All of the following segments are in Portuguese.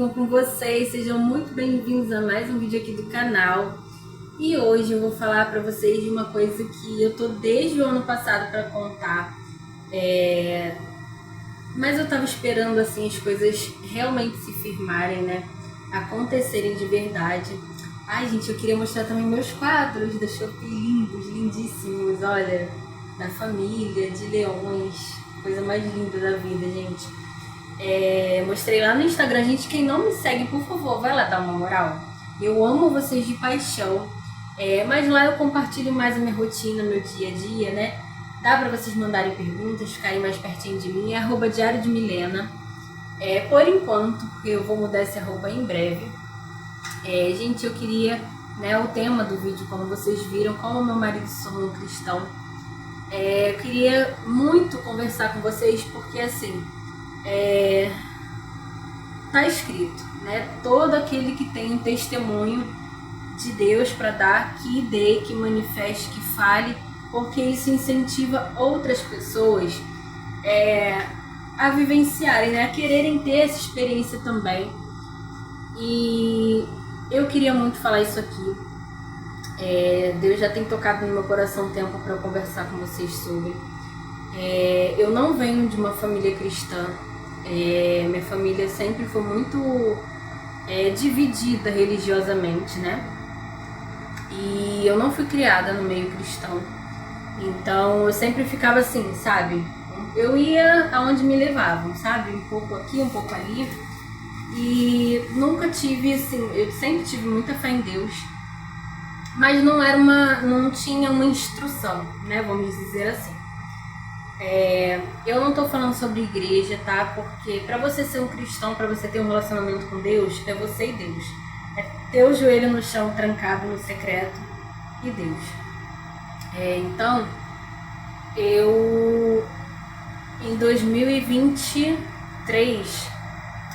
bom com vocês? Sejam muito bem-vindos a mais um vídeo aqui do canal. E hoje eu vou falar pra vocês de uma coisa que eu tô desde o ano passado pra contar. Mas eu tava esperando assim as coisas realmente se firmarem, né? Acontecerem de verdade. Ai, gente, eu queria mostrar também meus quadros da Shopee, lindos, lindíssimos, olha, da família, de leões, coisa mais linda da vida, gente. Mostrei lá no Instagram, gente, quem não me segue, por favor, vai lá dar uma moral. Eu amo vocês de paixão, mas lá eu compartilho mais a minha rotina, meu dia a dia, né? Dá pra vocês mandarem perguntas, ficarem mais pertinho de mim, é @diário de Milena. Por enquanto, porque eu vou mudar esse arroba em breve. Gente, eu queria, né, o tema do vídeo, como vocês viram, como meu marido se tornou cristão. Eu queria muito conversar com vocês, porque assim, tá escrito, né? Todo aquele que tem um testemunho de Deus para dar, que dê, que manifeste, que fale, porque isso incentiva outras pessoas a vivenciarem, né? A quererem ter essa experiência também. E eu queria muito falar isso aqui. Deus já tem tocado no meu coração um tempo para eu conversar com vocês sobre. Eu não venho de uma família cristã. Minha família sempre foi muito dividida religiosamente, né? E eu não fui criada no meio cristão. Então eu sempre ficava assim, sabe? Eu ia aonde me levavam, sabe? Um pouco aqui, um pouco ali. E nunca tive, assim, eu sempre tive muita fé em Deus. Mas não tinha uma instrução, né? Vamos dizer assim. Eu não tô falando sobre igreja, tá? Porque pra você ser um cristão, pra você ter um relacionamento com Deus, é você e Deus. É ter o joelho no chão, trancado no secreto, e Deus. Então, eu em 2023,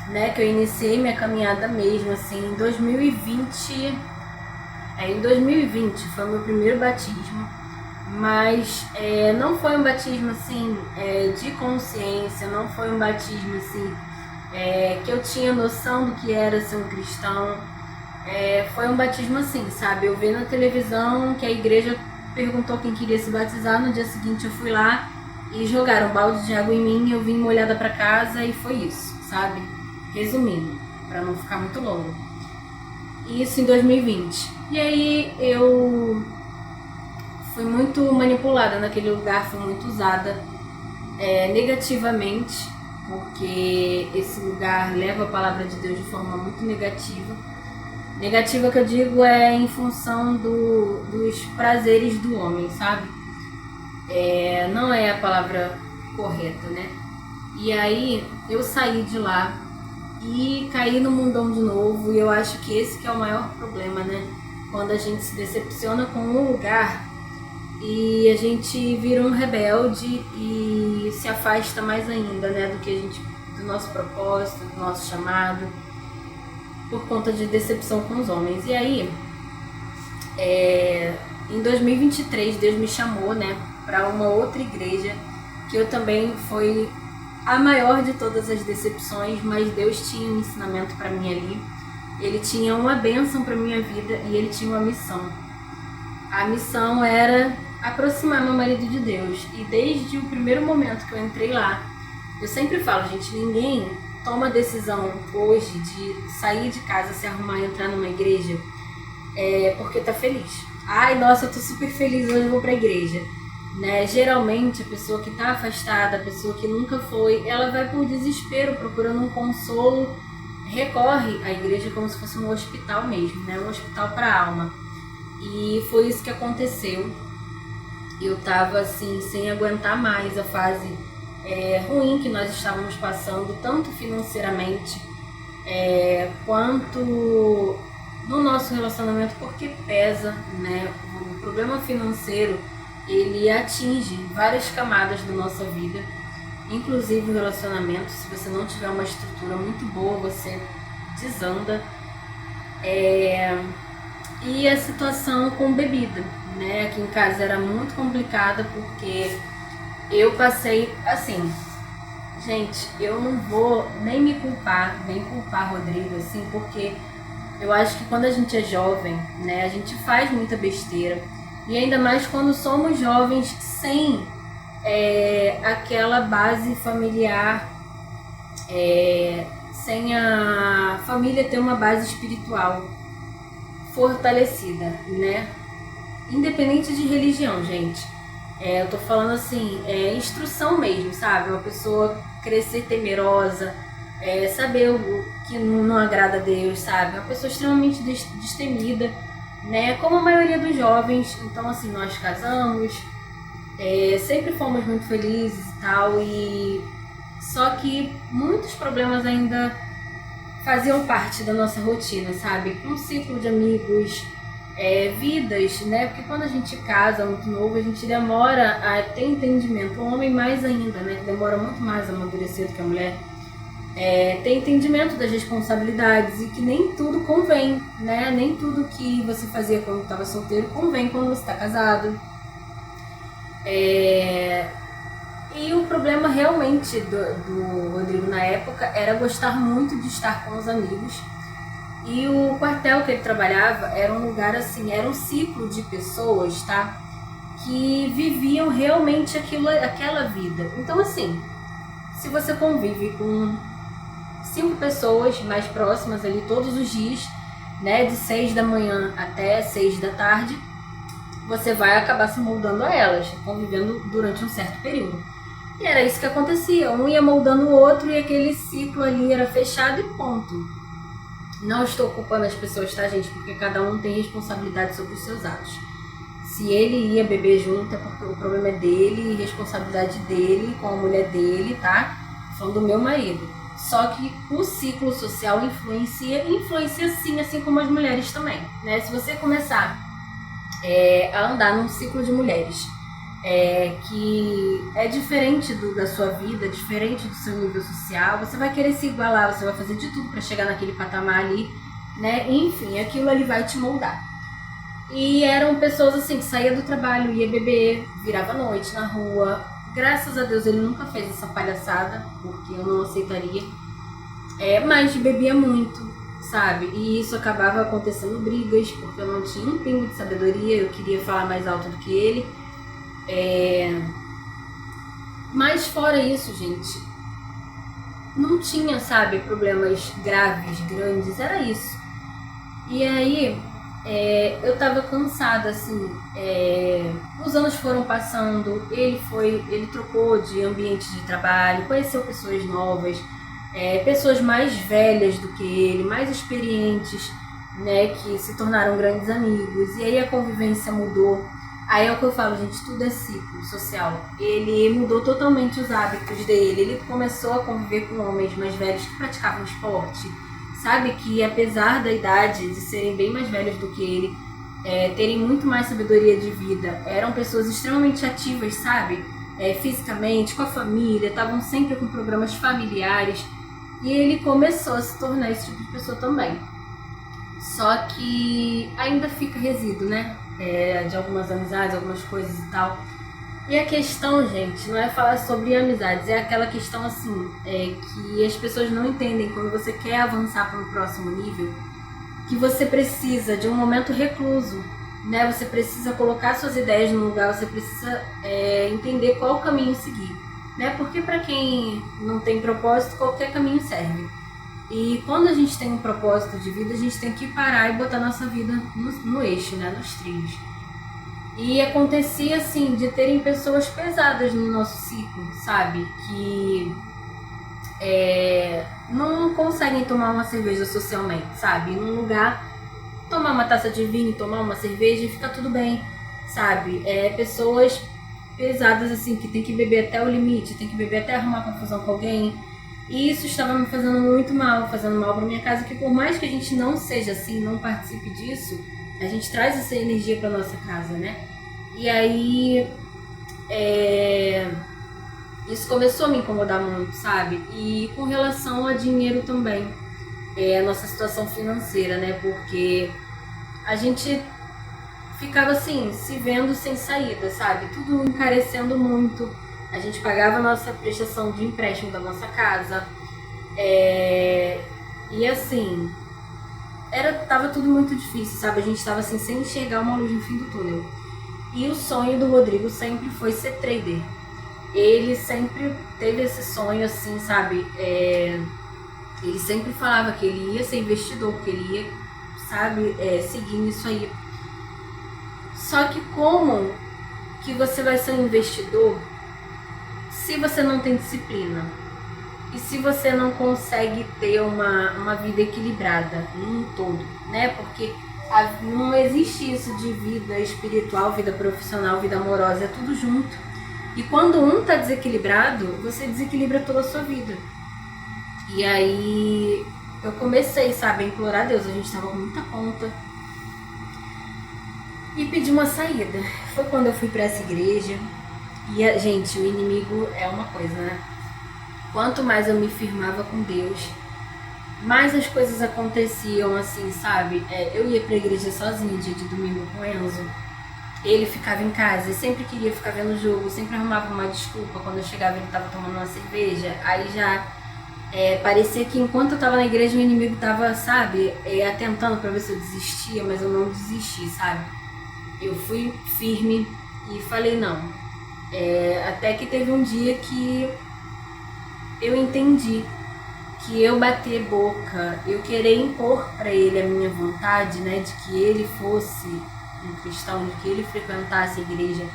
né, que eu iniciei minha caminhada mesmo, assim, em 2020 foi o meu primeiro batismo. Mas não foi um batismo assim de consciência, não foi um batismo assim que eu tinha noção do que era ser um cristão. Foi um batismo assim, sabe? Eu vi na televisão que a igreja perguntou quem queria se batizar, no dia seguinte eu fui lá e jogaram um balde de água em mim, eu vim molhada pra casa e foi isso, sabe? Resumindo, pra não ficar muito longo. Isso em 2020. E aí eu fui muito manipulada naquele lugar, fui muito usada negativamente, porque esse lugar leva a palavra de Deus de forma muito negativa. Negativa que eu digo em função dos prazeres do homem, sabe? Não é a palavra correta, né? E aí eu saí de lá e caí no mundão de novo, e eu acho que esse que é o maior problema, né? Quando a gente se decepciona com um lugar e a gente vira um rebelde e se afasta mais ainda, né, do nosso propósito, do nosso chamado, por conta de decepção com os homens. E aí, em 2023, Deus me chamou, né, para uma outra igreja, que eu também foi a maior de todas as decepções, mas Deus tinha um ensinamento para mim ali. Ele tinha uma bênção para minha vida e ele tinha uma missão. A missão era aproximar meu marido de Deus. E desde o primeiro momento que eu entrei lá, eu sempre falo, gente, ninguém toma a decisão hoje de sair de casa, se arrumar e entrar numa igreja porque tá feliz. Ai, nossa, eu tô super feliz, hoje eu vou pra igreja. Né? Geralmente a pessoa que tá afastada, a pessoa que nunca foi, ela vai por desespero, procurando um consolo, recorre à igreja como se fosse um hospital mesmo, né? Um hospital pra alma. E foi isso que aconteceu. Eu tava assim, sem aguentar mais a fase ruim que nós estávamos passando, tanto financeiramente quanto no nosso relacionamento, porque pesa, né? O problema financeiro, ele atinge várias camadas da nossa vida, inclusive o relacionamento. Se você não tiver uma estrutura muito boa, você desanda. E a situação com bebida, né? Aqui em casa era muito complicada, porque eu passei, assim, Gente, eu não vou nem me culpar, nem culpar Rodrigo, assim, porque eu acho que quando a gente é jovem, né, a gente faz muita besteira. E ainda mais quando somos jovens sem aquela base familiar, sem a família ter uma base espiritual fortalecida, né? Independente de religião, gente. Eu tô falando assim, instrução mesmo, sabe? Uma pessoa crescer temerosa, saber o que não agrada a Deus, sabe? Uma pessoa extremamente destemida, né? Como a maioria dos jovens. Então, assim, nós casamos, sempre fomos muito felizes e tal, e só que muitos problemas ainda faziam parte da nossa rotina, sabe? Um ciclo de amigos, vidas, né? Porque quando a gente casa muito novo, a gente demora a ter entendimento. O homem mais ainda, né? Que demora muito mais a amadurecer do que a mulher. Ter entendimento das responsabilidades e que nem tudo convém, né? Nem tudo que você fazia quando estava solteiro convém quando você está casado. E o problema realmente do Rodrigo na época era gostar muito de estar com os amigos. E o quartel que ele trabalhava era um lugar assim, era um ciclo de pessoas, tá? Que viviam realmente aquela vida. Então, assim, se você convive com 5 pessoas mais próximas ali todos os dias, né, de 6 da manhã até 6 da tarde, você vai acabar se moldando a elas, convivendo durante um certo período. E era isso que acontecia, um ia moldando o outro e aquele ciclo ali era fechado e ponto. Não estou culpando as pessoas, tá, gente? Porque cada um tem responsabilidade sobre os seus atos. Se ele ia beber junto, é porque o problema é dele e responsabilidade dele com a mulher dele, tá? Falando do meu marido. Só que o ciclo social influencia sim, assim como as mulheres também, né? Se você começar a andar num ciclo de mulheres que é diferente da sua vida, diferente do seu nível social, você vai querer se igualar, você vai fazer de tudo para chegar naquele patamar ali, né? Enfim, aquilo ali vai te moldar. E eram pessoas assim que saía do trabalho, ia beber, virava à noite na rua. Graças a Deus ele nunca fez essa palhaçada, porque eu não aceitaria. Mas bebia muito, sabe? E isso acabava acontecendo brigas, porque eu não tinha um pingo de sabedoria, eu queria falar mais alto do que ele. Mas fora isso, gente, não tinha, sabe, problemas graves, grandes, era isso. E aí, eu tava cansada, assim, os anos foram passando, ele trocou de ambiente de trabalho, conheceu pessoas novas, pessoas mais velhas do que ele, mais experientes, né, que se tornaram grandes amigos, e aí a convivência mudou. Aí é o que eu falo, gente, tudo é ciclo social. Ele mudou totalmente os hábitos dele, ele começou a conviver com homens mais velhos que praticavam esporte, sabe, que apesar da idade, de serem bem mais velhos do que ele, terem muito mais sabedoria de vida, eram pessoas extremamente ativas, sabe, fisicamente, com a família, estavam sempre com programas familiares, e ele começou a se tornar esse tipo de pessoa também. Só que ainda fica resíduo, né, de algumas amizades, algumas coisas e tal. E a questão, gente, não é falar sobre amizades, é aquela questão assim, que as pessoas não entendem quando você quer avançar para um próximo nível, que você precisa de um momento recluso, né? Você precisa colocar suas ideias no lugar, você precisa entender qual caminho seguir, né? Porque para quem não tem propósito, qualquer caminho serve. E quando a gente tem um propósito de vida, a gente tem que parar e botar nossa vida no eixo, né? Nos trilhos. E acontecia, assim, de terem pessoas pesadas no nosso ciclo, sabe? Que não conseguem tomar uma cerveja socialmente, sabe? Ir num lugar, tomar uma taça de vinho, tomar uma cerveja e fica tudo bem, sabe? Pessoas pesadas, assim, que tem que beber até o limite, tem que beber até arrumar confusão com alguém. E isso estava me fazendo muito mal, fazendo mal para minha casa, que por mais que a gente não seja assim, não participe disso, a gente traz essa energia para nossa casa, né? E aí, isso começou a me incomodar muito, sabe? E com relação a dinheiro também, a nossa situação financeira, né? Porque a gente ficava assim, se vendo sem saída, sabe? Tudo encarecendo muito. A gente pagava a nossa prestação de empréstimo da nossa casa. E assim, tava tudo muito difícil, sabe? A gente tava assim, sem enxergar uma luz no fim do túnel. E o sonho do Rodrigo sempre foi ser trader. Ele sempre teve esse sonho assim, sabe? Ele sempre falava que ele ia ser investidor, que ele ia, sabe, seguir nisso aí. Só que como que você vai ser um investidor se você não tem disciplina? E se você não consegue ter uma vida equilibrada num todo, né? Porque não existe isso de vida espiritual, vida profissional, vida amorosa, é tudo junto. E quando um tá desequilibrado, você desequilibra toda a sua vida. E aí eu comecei, sabe, a implorar a Deus. A gente tava com muita conta e pedi uma saída. Foi quando eu fui pra essa igreja. E, gente, o inimigo é uma coisa, né? Quanto mais eu me firmava com Deus, mais as coisas aconteciam assim, sabe? Eu ia pra igreja sozinha, dia de domingo com o Enzo. Ele ficava em casa e sempre queria ficar vendo o jogo, sempre arrumava uma desculpa. Quando eu chegava ele tava tomando uma cerveja, aí já parecia que enquanto eu tava na igreja o inimigo tava, sabe, atentando pra ver se eu desistia, mas eu não desisti, sabe? Eu fui firme e falei não. Até que teve um dia que eu entendi que eu bater boca, eu querer impor pra ele a minha vontade, né, de que ele fosse um cristão, de que ele frequentasse a igreja.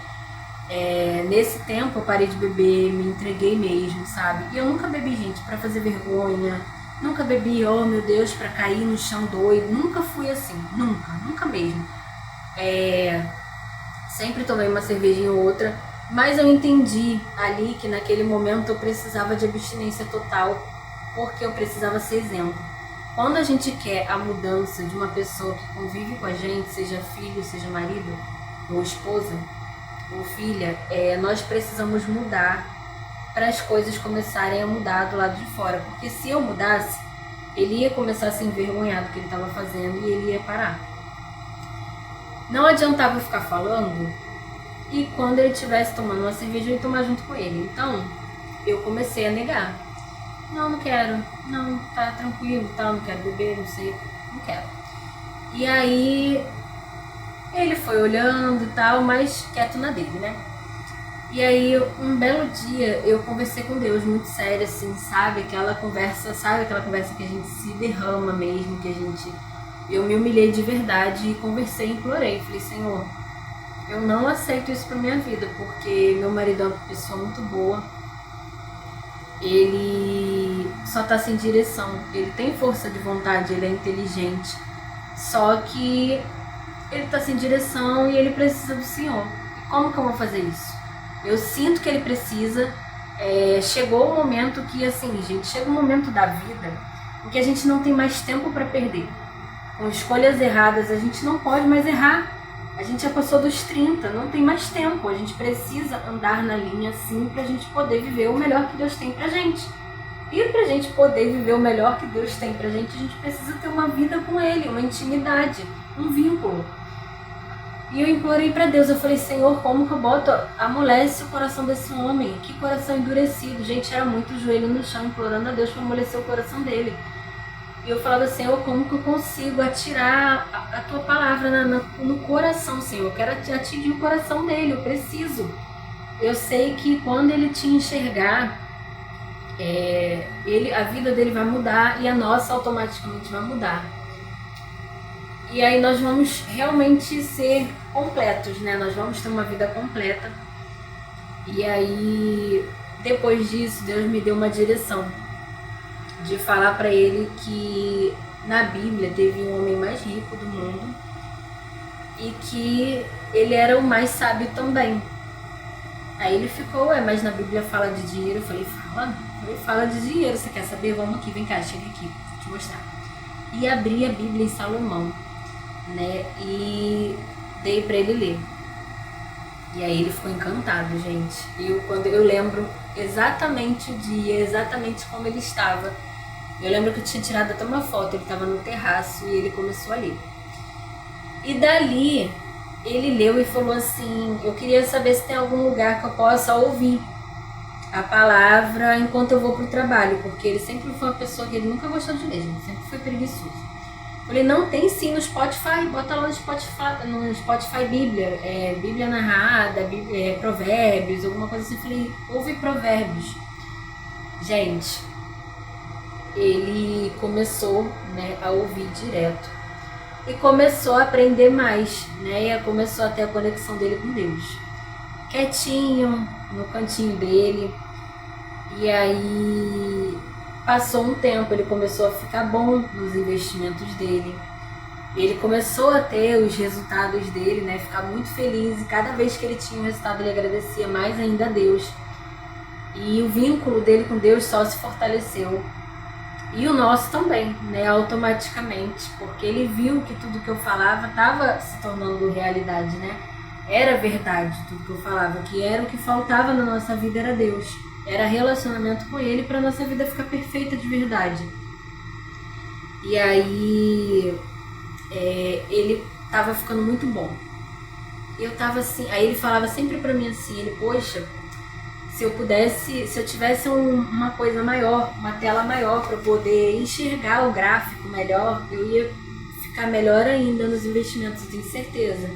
Nesse tempo eu parei de beber, me entreguei mesmo, sabe? E eu nunca bebi, gente, pra fazer vergonha. Nunca bebi, oh meu Deus, pra cair no chão doido. Nunca fui assim, nunca mesmo. Sempre tomei uma cervejinha ou outra, mas eu entendi ali que naquele momento eu precisava de abstinência total, porque eu precisava ser exemplo. Quando a gente quer a mudança de uma pessoa que convive com a gente, seja filho, seja marido, ou esposa, ou filha, nós precisamos mudar para as coisas começarem a mudar do lado de fora. Porque se eu mudasse, ele ia começar a se envergonhar do que ele estava fazendo e ele ia parar. Não adiantava eu ficar falando e quando ele estivesse tomando uma cerveja eu ia tomar junto com ele. Então eu comecei a negar. Não quero, não, tá tranquilo, tá, não quero beber, não sei, não quero. E aí ele foi olhando e tal, mas quieto na dele, né? E aí um belo dia eu conversei com Deus muito sério, assim, sabe? Aquela conversa que a gente se derrama mesmo, eu me humilhei de verdade e conversei, implorei, falei, Senhor, eu não aceito isso pra minha vida, porque meu marido é uma pessoa muito boa, ele só tá sem direção, ele tem força de vontade, ele é inteligente, só que ele tá sem direção e ele precisa do Senhor. E como que eu vou fazer isso? Eu sinto que ele precisa. Chegou o momento que, assim, gente, chega um momento da vida em que a gente não tem mais tempo para perder. Com escolhas erradas, a gente não pode mais errar. A gente já passou dos 30, não tem mais tempo. A gente precisa andar na linha, assim, pra gente poder viver o melhor que Deus tem pra gente. E pra gente poder viver o melhor que Deus tem pra gente, a gente precisa ter uma vida com Ele, uma intimidade, um vínculo. E eu implorei pra Deus, eu falei, Senhor, como que eu boto, amolece o coração desse homem? Que coração endurecido. Gente, era muito joelho no chão, implorando a Deus pra amolecer o coração dele. E eu falava, Senhor, como que eu consigo atirar a Tua palavra no coração, Senhor? Eu quero atingir o coração dele, eu preciso. Eu sei que quando ele te enxergar, a vida dele vai mudar e a nossa automaticamente vai mudar. E aí nós vamos realmente ser completos, né? Nós vamos ter uma vida completa. E aí, depois disso, Deus me deu uma direção de falar pra ele que na Bíblia teve um homem mais rico do mundo e que ele era o mais sábio também. Aí ele ficou, mas na Bíblia fala de dinheiro? Eu falei, fala de dinheiro, você quer saber? Vamos aqui, vem cá, chega aqui, vou te mostrar. E abri a Bíblia em Salomão, né, e dei pra ele ler. E aí ele ficou encantado, gente. Quando eu lembro exatamente o dia, exatamente como ele estava. Eu lembro que eu tinha tirado até uma foto, ele estava no terraço e ele começou a ler. E dali, ele leu e falou assim, eu queria saber se tem algum lugar que eu possa ouvir a palavra enquanto eu vou pro trabalho, porque ele sempre foi uma pessoa que ele nunca gostou de ler, ele sempre foi preguiçoso. Falei, não, tem sim no Spotify, bota lá no Spotify Bíblia, Bíblia narrada, Provérbios, alguma coisa assim. Falei, ouve Provérbios. Gente, ele começou, né, a ouvir direto e começou a aprender mais, né, e começou a ter a conexão dele com Deus. Quietinho, no cantinho dele, e aí passou um tempo, ele começou a ficar bom nos investimentos dele, ele começou a ter os resultados dele, né, ficar muito feliz, e cada vez que ele tinha um resultado ele agradecia mais ainda a Deus, e o vínculo dele com Deus só se fortaleceu, e o nosso também, né, automaticamente, porque ele viu que tudo que eu falava estava se tornando realidade, né, era verdade tudo que eu falava, que era o que faltava na nossa vida, era Deus, era relacionamento com ele para nossa vida ficar perfeita de verdade. E aí ele tava ficando muito bom. Eu tava assim, aí ele falava sempre pra mim assim, ele, poxa, se eu tivesse uma coisa maior, uma tela maior para poder enxergar o gráfico melhor, eu ia ficar melhor ainda nos investimentos, eu tenho certeza.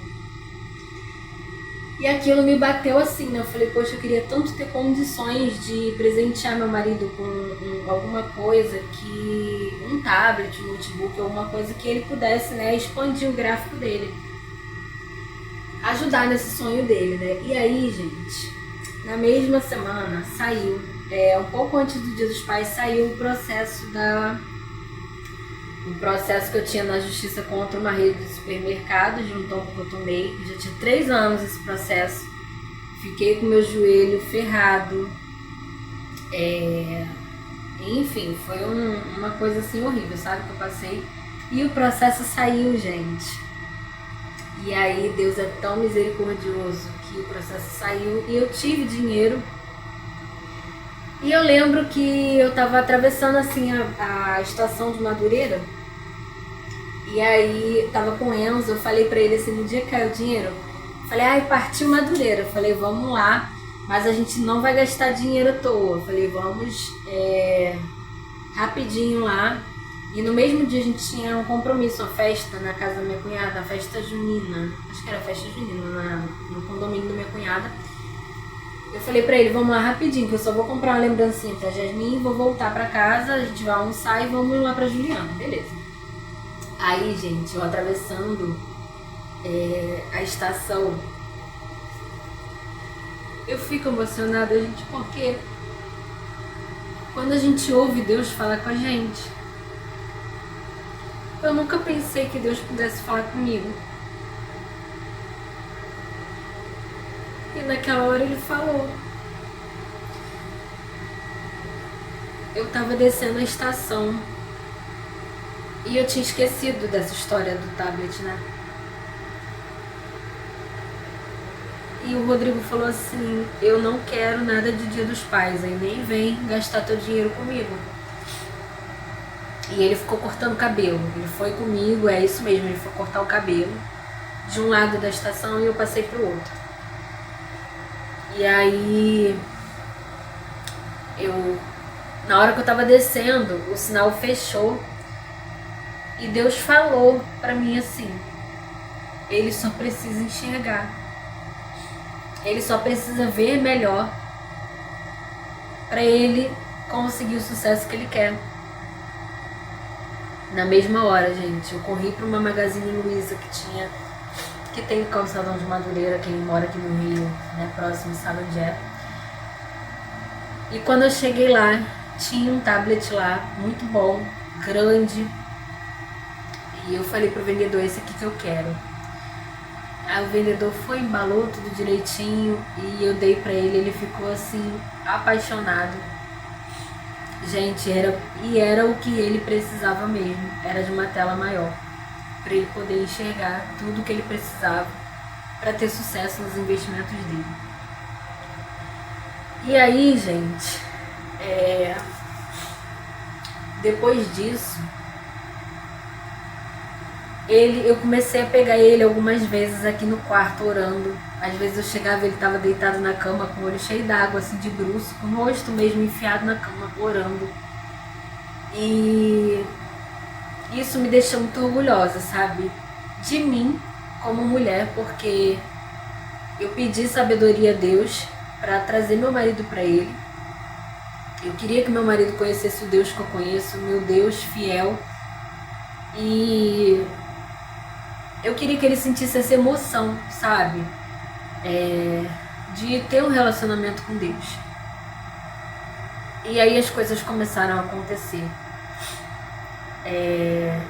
E aquilo me bateu assim, né? Eu falei, poxa, eu queria tanto ter condições de presentear meu marido com alguma coisa, um tablet, um notebook, alguma coisa que ele pudesse, né, expandir o gráfico dele. Ajudar nesse sonho dele, né? E aí, gente, na mesma semana saiu, um pouco antes do Dia dos Pais, saiu o processo um processo que eu tinha na justiça contra uma rede de supermercados, de um tombo que eu tomei. Já tinha 3 anos esse processo. Fiquei com meu joelho ferrado. Enfim, foi uma coisa assim horrível, sabe, que eu passei. E o processo saiu, gente. E aí Deus é tão misericordioso que o processo saiu e eu tive dinheiro. E eu lembro que eu tava atravessando assim a estação de Madureira. E aí tava com o Enzo, eu falei pra ele assim, no dia que caiu o dinheiro, falei, ai, partiu Madureira. Eu falei, vamos lá, mas a gente não vai gastar dinheiro à toa. Eu falei, vamos rapidinho lá. E no mesmo dia a gente tinha um compromisso, uma festa na casa da minha cunhada, a festa junina. Acho que era festa junina, no condomínio da minha cunhada. Eu falei pra ele, vamos lá rapidinho, que eu só vou comprar uma lembrancinha pra Jasmine, vou voltar pra casa, a gente vai almoçar e vamos lá pra Juliana, beleza. Aí, gente, eu atravessando a estação, eu fico emocionada, gente, porque quando a gente ouve Deus falar com a gente, eu nunca pensei que Deus pudesse falar comigo. E naquela hora ele falou. Eu tava descendo a estação e eu tinha esquecido dessa história do tablet, né? E o Rodrigo falou assim, eu não quero nada de Dia dos Pais, aí nem vem gastar teu dinheiro comigo. E ele ficou cortando o cabelo, ele foi comigo, é isso mesmo, ele foi cortar o cabelo de um lado da estação e eu passei pro outro. E aí, na hora que eu tava descendo, o sinal fechou e Deus falou pra mim assim, ele só precisa enxergar, ele só precisa ver melhor pra ele conseguir o sucesso que ele quer. Na mesma hora, gente, eu corri pra uma Magazine Luiza que tem o calçadão de Madureira, quem mora aqui no Rio, né, próximo, sabe onde é. E quando eu cheguei lá, tinha um tablet lá, muito bom, grande. E eu falei pro vendedor, esse aqui que eu quero. Aí o vendedor foi, embalou tudo direitinho e eu dei pra ele, ele ficou assim, apaixonado. Gente, era o que ele precisava mesmo, era de uma tela maior, para ele poder enxergar tudo que ele precisava para ter sucesso nos investimentos dele. E aí, gente, depois disso, eu comecei a pegar ele algumas vezes aqui no quarto orando. Às vezes eu chegava, ele estava deitado na cama com o olho cheio d'água, assim, de bruço, com o rosto mesmo enfiado na cama, orando. E isso me deixou muito orgulhosa, sabe? De mim como mulher, porque eu pedi sabedoria a Deus para trazer meu marido para ele. Eu queria que meu marido conhecesse o Deus que eu conheço, o meu Deus fiel. E eu queria que ele sentisse essa emoção, sabe? De ter um relacionamento com Deus. E aí as coisas começaram a acontecer.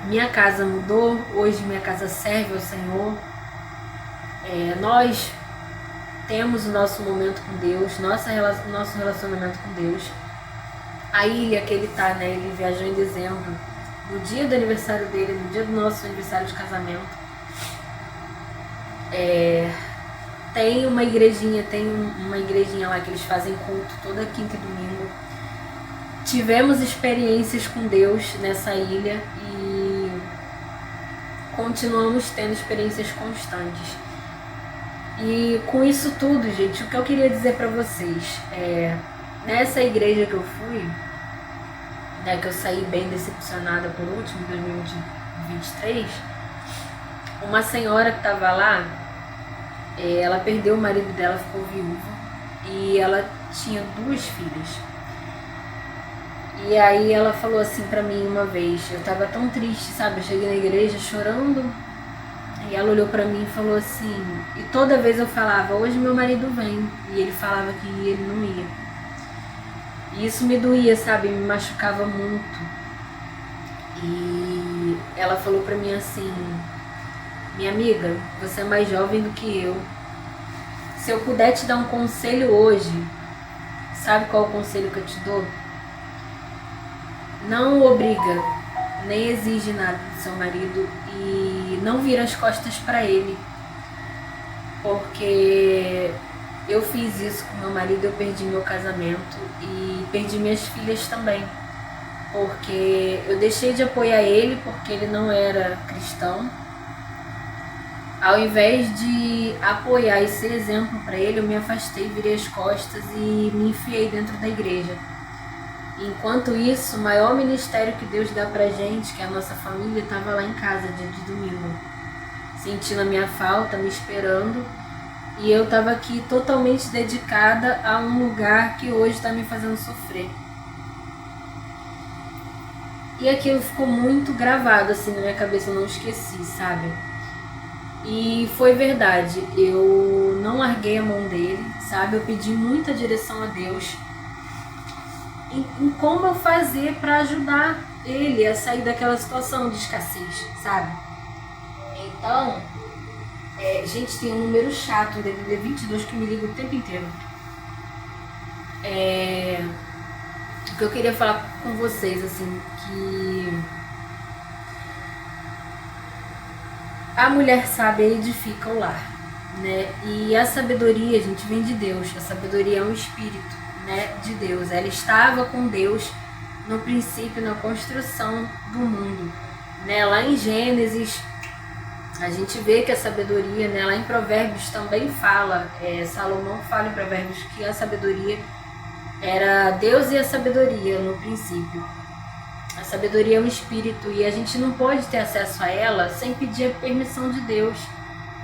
Minha casa mudou, hoje minha casa serve ao Senhor. Nós temos o nosso momento com Deus, nosso relacionamento com Deus. A ilha que ele tá, né? Ele viajou em dezembro, no dia do aniversário dele, no dia do nosso aniversário de casamento. Tem uma igrejinha lá que eles fazem culto toda quinta e domingo. Tivemos experiências com Deus nessa ilha e continuamos tendo experiências constantes. E com isso tudo, gente, o que eu queria dizer pra vocês nessa igreja que eu fui, né, que eu saí bem decepcionada por último, em 2023, uma senhora que estava lá, ela perdeu o marido dela, ficou viúva, e ela tinha 2 filhas. E aí ela falou assim pra mim uma vez, eu tava tão triste, sabe, eu cheguei na igreja chorando, e ela olhou pra mim e falou assim, e toda vez eu falava, hoje meu marido vem, e ele falava que ele não ia. E isso me doía, sabe, me machucava muito. E ela falou pra mim assim, minha amiga, você é mais jovem do que eu. Se eu puder te dar um conselho hoje, sabe qual é o conselho que eu te dou? Não obriga, nem exige nada do seu marido e não vira as costas pra ele. Porque eu fiz isso com meu marido, eu perdi meu casamento e perdi minhas filhas também. Porque eu deixei de apoiar ele porque ele não era cristão. Ao invés de apoiar e ser exemplo para ele, eu me afastei, virei as costas e me enfiei dentro da igreja. Enquanto isso, o maior ministério que Deus dá pra gente, que é a nossa família, estava lá em casa, dia de domingo, sentindo a minha falta, me esperando. E eu estava aqui totalmente dedicada a um lugar que hoje está me fazendo sofrer. E aquilo ficou muito gravado assim na minha cabeça, eu não esqueci, sabe? E foi verdade, eu não larguei a mão dele, sabe? Eu pedi muita direção a Deus em como eu fazer para ajudar ele a sair daquela situação de escassez, sabe? Então, gente, tem um número chato, DDD 22, que me liga o tempo inteiro. O que eu queria falar com vocês, assim, que a mulher sábia edifica o lar, né? E a sabedoria, gente, vem de Deus. A sabedoria é um espírito, né, de Deus. Ela estava com Deus no princípio, na construção do mundo, né? Lá em Gênesis, a gente vê que a sabedoria, né, lá em Provérbios também fala, Salomão fala em Provérbios que a sabedoria era Deus e a sabedoria no princípio. A sabedoria é um espírito e a gente não pode ter acesso a ela sem pedir a permissão de Deus,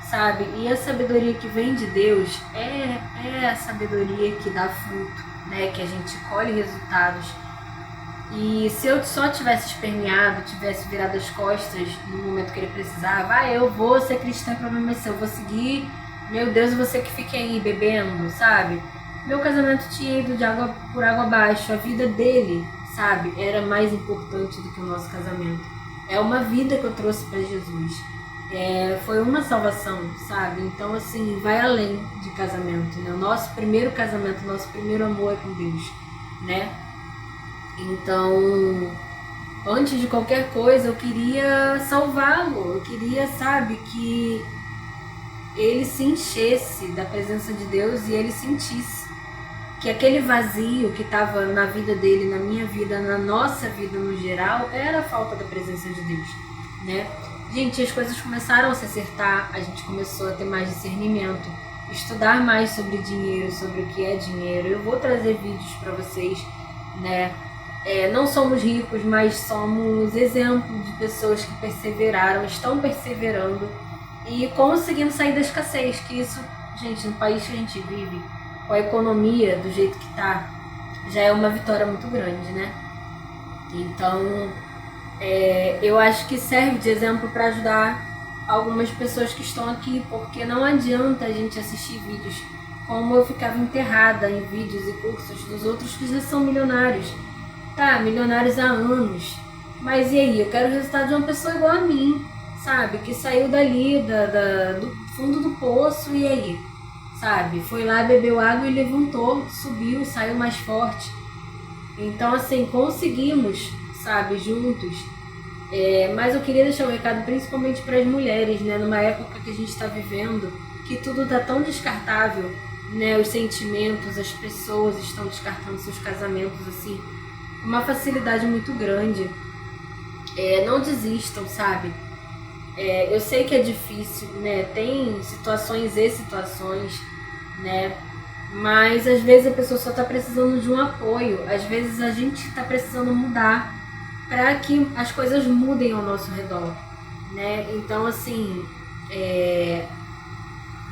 sabe? E a sabedoria que vem de Deus é a sabedoria que dá fruto, né? Que a gente colhe resultados. E se eu só tivesse esperneado, tivesse virado as costas no momento que ele precisava, eu vou ser cristã, problema é seu, eu vou seguir, meu Deus, você que fique aí bebendo, sabe? Meu casamento tinha ido por água abaixo, a vida dele, sabe, era mais importante do que o nosso casamento. É uma vida que eu trouxe para Jesus. Foi uma salvação, sabe? Então, assim, vai além de casamento, né? O nosso primeiro casamento, o nosso primeiro amor é com Deus, né? Então, antes de qualquer coisa, eu queria salvá-lo. Eu queria, sabe, que ele se enchesse da presença de Deus e ele sentisse que aquele vazio que estava na vida dele, na minha vida, na nossa vida no geral, era a falta da presença de Deus, né? gente, as coisas começaram a se acertar, a gente começou a ter mais discernimento, estudar mais sobre dinheiro, sobre o que é dinheiro. Eu vou trazer vídeos para vocês, né? Não somos ricos, mas somos exemplo de pessoas que perseveraram, estão perseverando e conseguindo sair da escassez, que isso, gente, no país que a gente vive, com a economia do jeito que tá, já é uma vitória muito grande, né? Então, eu acho que serve de exemplo para ajudar algumas pessoas que estão aqui, porque não adianta a gente assistir vídeos como eu ficava enterrada em vídeos e cursos dos outros que já são milionários. Tá, milionários há anos. Mas e aí? Eu quero o resultado de uma pessoa igual a mim, sabe? Que saiu dali, do fundo do poço, e aí? Sabe? Foi lá, bebeu água e levantou, subiu, saiu mais forte. Então, assim, conseguimos, sabe, juntos. Mas eu queria deixar um recado principalmente para as mulheres, né? Numa época que a gente está vivendo, que tudo tá tão descartável, né? Os sentimentos, as pessoas estão descartando seus casamentos, assim, uma facilidade muito grande. Não desistam, sabe? Eu sei que é difícil, né? Tem situações e situações, né? Mas às vezes a pessoa só tá precisando de um apoio. Às vezes a gente tá precisando mudar para que as coisas mudem ao nosso redor, né? Então, assim,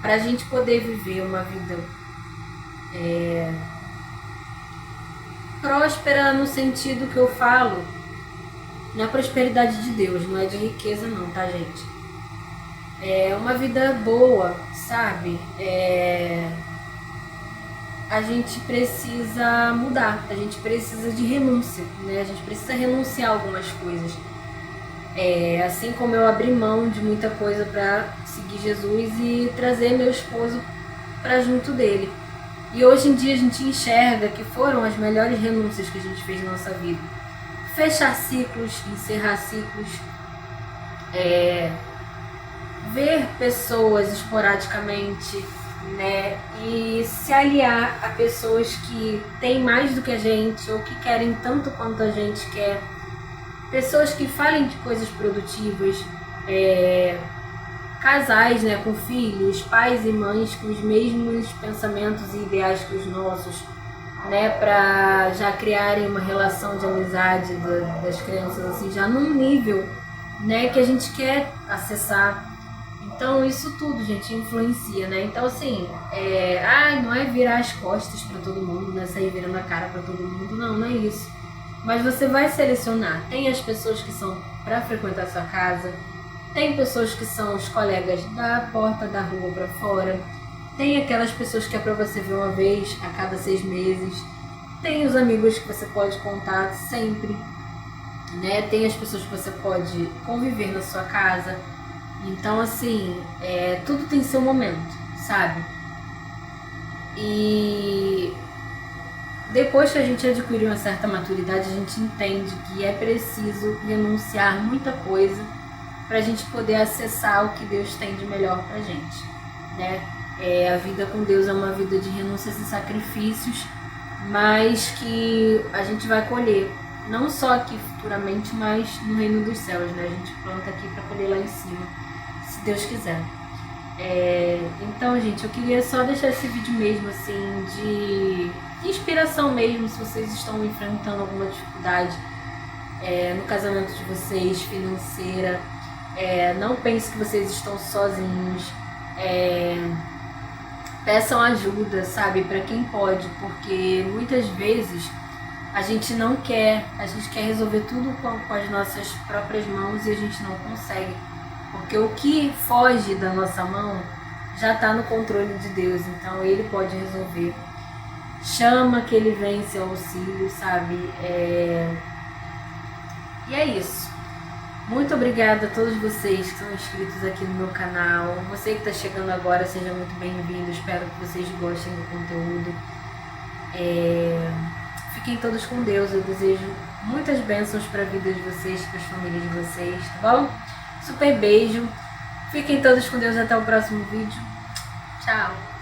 pra gente poder viver uma vida próspera no sentido que eu falo, não é prosperidade de Deus, não é de riqueza não, tá, gente? É uma vida boa, sabe? A gente precisa mudar, a gente precisa de renúncia, né? A gente precisa renunciar a algumas coisas. Assim como eu abri mão de muita coisa para seguir Jesus e trazer meu esposo para junto dele. E hoje em dia a gente enxerga que foram as melhores renúncias que a gente fez na nossa vida. Fechar ciclos, encerrar ciclos, ver pessoas esporadicamente, né? E se aliar a pessoas que têm mais do que a gente ou que querem tanto quanto a gente quer. Pessoas que falem de coisas produtivas, casais, né, com filhos, pais e mães com os mesmos pensamentos e ideais que os nossos, né, para já criarem uma relação de amizade das crianças, assim, já num nível, né, que a gente quer acessar. Então isso tudo, gente, influencia, né? Então, assim, não é virar as costas para todo mundo, né, sair virando a cara para todo mundo, não é isso. Mas você vai selecionar. Tem as pessoas que são para frequentar a sua casa, tem pessoas que são os colegas da porta da rua para fora, tem aquelas pessoas que é para você ver uma vez a cada 6 meses, tem os amigos que você pode contar sempre, né? Tem as pessoas que você pode conviver na sua casa. Então, assim, tudo tem seu momento, sabe? E depois que a gente adquire uma certa maturidade, a gente entende que é preciso renunciar muita coisa para a gente poder acessar o que Deus tem de melhor pra gente, né? A vida com Deus é uma vida de renúncias e sacrifícios, mas que a gente vai colher, não só aqui futuramente, mas no reino dos céus, né? A gente planta aqui para colher lá em cima, se Deus quiser. Então, gente, eu queria só deixar esse vídeo mesmo, assim, de inspiração mesmo, se vocês estão enfrentando alguma dificuldade no casamento de vocês, financeira. Não pense que vocês estão sozinhos. Peçam ajuda, sabe, para quem pode, porque muitas vezes a gente não quer, a gente quer resolver tudo com as nossas próprias mãos e a gente não consegue, porque o que foge da nossa mão já está no controle de Deus, então Ele pode resolver. Chama que Ele vem em seu auxílio, sabe? E é isso. Muito obrigada a todos vocês que estão inscritos aqui no meu canal. Você que está chegando agora, seja muito bem-vindo. Espero que vocês gostem do conteúdo. Fiquem todos com Deus. Eu desejo muitas bênçãos para a vida de vocês, para as famílias de vocês, tá bom? Super beijo. Fiquem todos com Deus. Até o próximo vídeo. Tchau.